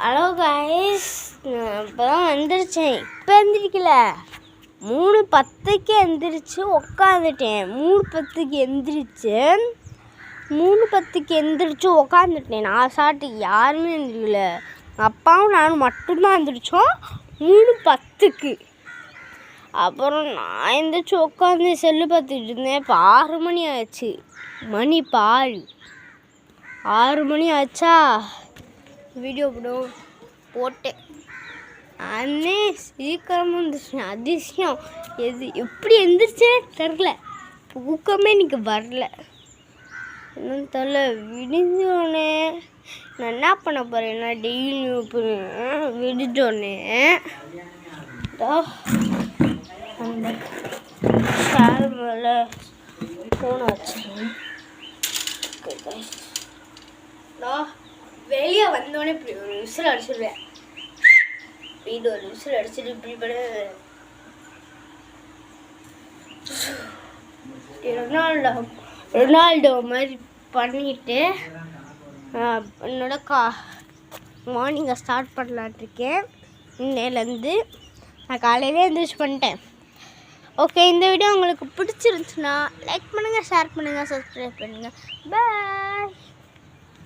Hello guys, நான் இப்போ தான் வந்துருச்சேன். இப்போ எந்திரிக்கல, 3:10க்கு எந்திரிச்சு உக்காந்துட்டேன். 3:10க்கு எந்திரிச்சு உக்காந்துட்டேன். நான் சாப்பிட்டு யாருமே எந்திரிக்கல. அப்பாவும் நானும் மட்டும்தான் எந்திரிச்சோம் 3:10க்கு. அப்புறம் நான் எந்திரிச்சு உட்காந்து செல்லு பார்த்துக்கிட்டு இருந்தேன். இப்போ 6 மணி ஆச்சு. மணி இப்போ 6 மணி ஆச்சா. வீடியோ போட்டேன். அண்ணே சீக்கிரமாக வந்துருச்சு. அதிசயம் எப்படி எந்திரிச்சேன்னு தெரில. தூக்கமே இன்னைக்கு வரல, என்னன்னு தெரில. விடிஞ்சோடனே நான் என்ன பண்ண போகிறேன்னா, டெய்லியும் விடிஞ்சோடனே அந்த ஷேர் மேலே ஃபோனை வச்சுருக்கேன். வெளியே வந்தோடனே இப்படி ஒரு விசில் அடிச்சிடுவேன். இது ஒரு விசில் அடிச்சுட்டு இப்படி ரொனால்டோ மாதிரி பண்ணிட்டு என்னோட மார்னிங்கை ஸ்டார்ட் பண்ணலான்ட்ருக்கேன். இன்னையிலேருந்து நான் காலையிலே எந்திரிச்சு பண்ணிட்டேன். ஓகே, இந்த வீடியோ உங்களுக்கு பிடிச்சிருந்துச்சுன்னா லைக் பண்ணுங்கள், ஷேர் பண்ணுங்கள், சப்ஸ்கிரைப் பண்ணுங்கள். பாய்.